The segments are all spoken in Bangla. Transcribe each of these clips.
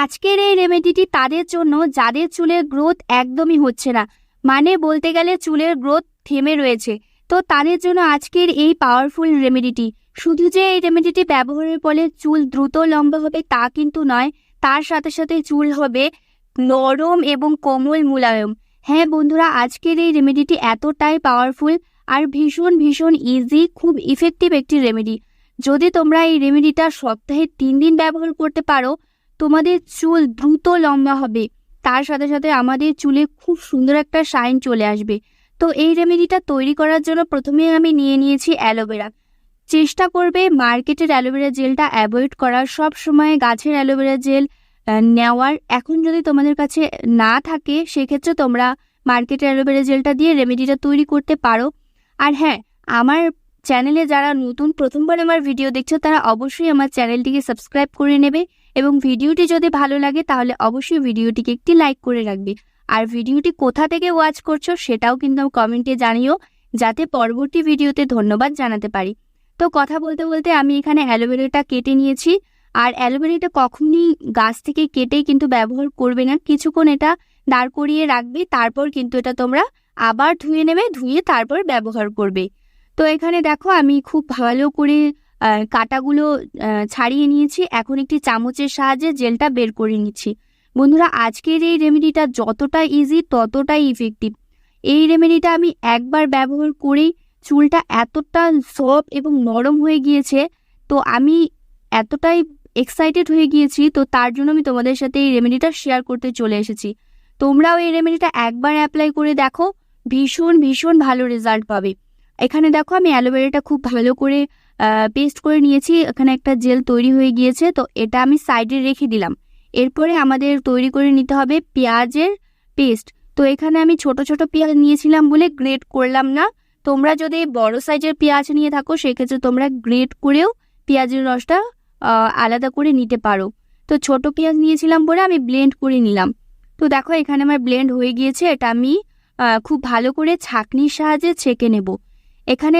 আজকের এই রেমেডিটি তাদের জন্য যাদের চুলের গ্রোথ একদমই হচ্ছে না, মানে বলতে গেলে চুলের গ্রোথ থেমে রয়েছে। তো তাদের জন্য আজকের এই পাওয়ারফুল রেমেডিটি। শুধু যে এই রেমেডিটি ব্যবহারের ফলে চুল দ্রুত লম্বা হবে তা কিন্তু নয়, তার সাথে সাথে চুল হবে নরম এবং কোমল মুলায়ম। হ্যাঁ বন্ধুরা, আজকের এই রেমেডিটি এতটাই পাওয়ারফুল আর ভীষণ ভীষণ ইজি, খুব ইফেক্টিভ একটি রেমেডি। যদি তোমরা এই রেমেডিটা সপ্তাহে 3 দিন ব্যবহার করতে পারো, তোমাদের চুল দ্রুত লম্বা হবে, তার সাথে সাথে আমাদের চুলে খুব সুন্দর একটা শাইন চলে আসবে। তো এই রেমেডিটা তৈরি করার জন্য প্রথমে আমি নিয়ে নিয়েছি অ্যালোভেরা। চেষ্টা করবে মার্কেটের অ্যালোভেরা জেলটা অ্যাভয়েড করার, সব সময় গাছের অ্যালোভেরা জেল নেওয়ার। এখন যদি তোমাদের কাছে না থাকে সেক্ষেত্রে তোমরা মার্কেটের অ্যালোভেরা জেলটা দিয়ে রেমেডিটা তৈরি করতে পারো। আর হ্যাঁ, আমার চ্যানেলে যারা নতুন প্রথমবার আমার ভিডিও দেখছো তারা অবশ্যই আমার চ্যানেলটিকে সাবস্ক্রাইব করে নেবে এবং ভিডিওটি যদি ভালো লাগে তাহলে অবশ্যই ভিডিওটিকে একটি লাইক করে রাখবে। আর ভিডিওটি কোথা থেকে ওয়াচ করছো সেটাও কিন্তু কমেন্টে জানিও, যাতে পরবর্তী ভিডিওতে ধন্যবাদ জানাতে পারি। তো কথা বলতে বলতে আমি এখানে অ্যালোভেরাটা কেটে নিয়েছি। আর অ্যালোভেরাটা কখনই গাছ থেকে কেটেই কিন্তু ব্যবহার করবে না, কিছুক্ষণ এটা দাঁড় করিয়ে রাখবে, তারপর কিন্তু এটা তোমরা আবার ধুয়ে নেবে, ধুয়ে তারপর ব্যবহার করবে। তো এখানে দেখো আমি খুব ভালো করে কাটাগুলো ছাড়িয়ে নিয়েছি। এখন একটি চামচের সাহায্যে জেলটা বের করে নিচ্ছি। বন্ধুরা, আজকের এই রেমেডিটা যতটা ইজি ততটাই ইফেক্টিভ। এই রেমেডিটা আমি একবার ব্যবহার করেই চুলটা এতটা সফট এবং নরম হয়ে গিয়েছে, তো আমি এতটাই এক্সাইটেড হয়ে গিয়েছি, তো তার জন্য আমি তোমাদের সাথে এই রেমেডিটা শেয়ার করতে চলে এসেছি। তোমরাও এই রেমেডিটা একবার অ্যাপ্লাই করে দেখো, ভীষণ ভীষণ ভালো রেজাল্ট পাবে। এখানে দেখো আমি অ্যালোভেরাটা খুব ভালো করে পেস্ট করে নিয়েছি, এখানে একটা জেল তৈরি হয়ে গিয়েছে, তো এটা আমি সাইডে রেখে দিলাম। এরপরে আমাদের তৈরি করে নিতে হবে পেঁয়াজের পেস্ট। তো এখানে আমি ছোট ছোট পেঁয়াজ নিয়েছিলাম বলে গ্রেট করলাম না। তোমরা যদি বড় সাইজের পেঁয়াজ নিয়ে থাকো সেক্ষেত্রে তোমরা গ্রেট করেও পেঁয়াজের রসটা আলাদা করে নিতে পারো। তো ছোট পেঁয়াজ নিয়েছিলাম বলে আমি ব্লেন্ড করে নিলাম। তো দেখো এখানে আমার ব্লেন্ড হয়ে গিয়েছে, এটা আমি খুব ভালো করে ছাঁকনির সাহায্যে ছেঁকে নেব। এখানে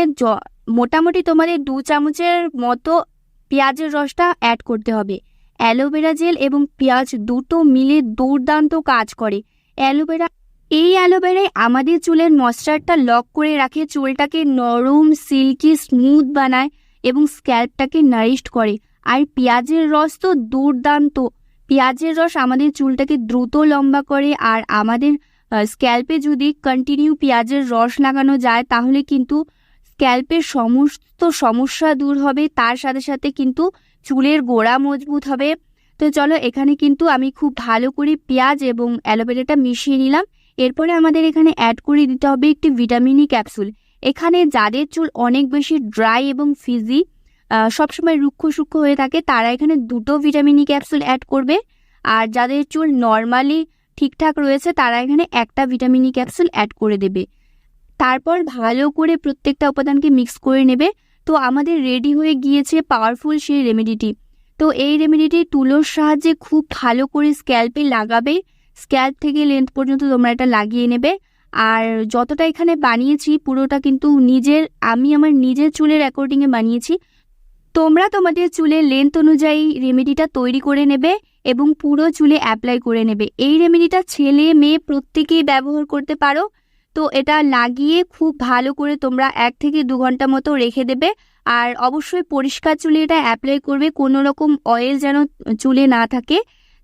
মোটামুটি তোমাদের 2 চামচের মতো পেঁয়াজের রসটা অ্যাড করতে হবে। অ্যালোভেরা জেল এবং পেঁয়াজ দুটো মিলে দুর্দান্ত কাজ করে। এই অ্যালোভেরায় আমাদের চুলের ময়েশ্চারটা লক করে রাখে, চুলটাকে নরম সিল্কি স্মুথ বানায় এবং স্ক্যাল্পটাকে নারিশড করে। আর পেঁয়াজের রস তো দুর্দান্ত। পেঁয়াজের রস আমাদের চুলটাকে দ্রুত লম্বা করে, আর আমাদের স্ক্যাল্পে যদি কন্টিনিউ পেঁয়াজের রস লাগানো যায় তাহলে কিন্তু স্ক্যাল্পের সমস্ত সমস্যা দূর হবে, তার সাথে সাথে কিন্তু চুলের গোড়া মজবুত হবে। তো চলো, এখানে কিন্তু আমি খুব ভালো করে পেঁয়াজ এবং অ্যালোভেরাটা মিশিয়ে নিলাম। এরপরে আমাদের এখানে অ্যাড করে দিতে হবে একটি ভিটামিন ই ক্যাপসুল। এখানে যাদের চুল অনেক বেশি ড্রাই এবং ফিজি, সবসময় রুক্ষ সূক্ষ্ম হয়ে থাকে, তারা এখানে 2টো ভিটামিন ই ক্যাপসুল অ্যাড করবে। আর যাদের চুল নর্মালি ঠিকঠাক রয়েছে তারা এখানে একটা ভিটামিন ই ক্যাপসুল অ্যাড করে দেবে। তারপর ভালো করে প্রত্যেকটা উপাদানকে মিক্স করে নেবে। তো আমাদের রেডি হয়ে গিয়েছে পাওয়ারফুল সেই রেমেডিটি। তো এই রেমেডিটি তুলোর সাহায্যে খুব ভালো করে স্ক্যাল্পে লাগাবে, স্ক্যাল্প থেকে লেন্থ পর্যন্ত তোমরা এটা লাগিয়ে নেবে। আর যতটা এখানে বানিয়েছি পুরোটা কিন্তু আমি আমার নিজের চুলের অ্যাকর্ডিংয়ে বানিয়েছি। তোমরা তোমাদের চুলের লেন্থ অনুযায়ী রেমেডিটা তৈরি করে নেবে এবং পুরো চুলে অ্যাপ্লাই করে নেবে। এই রেমেডিটা ছেলে মেয়ে প্রত্যেকেই ব্যবহার করতে পারো। তো এটা লাগিয়ে খুব ভালো করে তোমরা 1 থেকে 2 ঘন্টা মতো রেখে দেবে। আর অবশ্যই পরিষ্কার চুলে এটা অ্যাপ্লাই করবে, কোনো রকম অয়েল যেন চুলে না থাকে।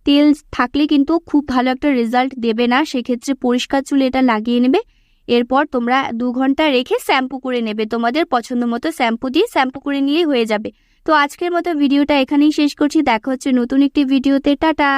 তেল থাকলে কিন্তু খুব ভালো একটা রেজাল্ট দেবে না, সেক্ষেত্রে পরিষ্কার চুলে এটা লাগিয়ে নেবে। এরপর তোমরা 2 ঘন্টা রেখে শ্যাম্পু করে নেবে, তোমাদের পছন্দ মতো শ্যাম্পু দিয়ে শ্যাম্পু করে নিলেই হয়ে যাবে। তো আজকের মতো ভিডিওটা এখানেই শেষ করছি, দেখা হচ্ছে নতুন একটি ভিডিওতে। টাটা।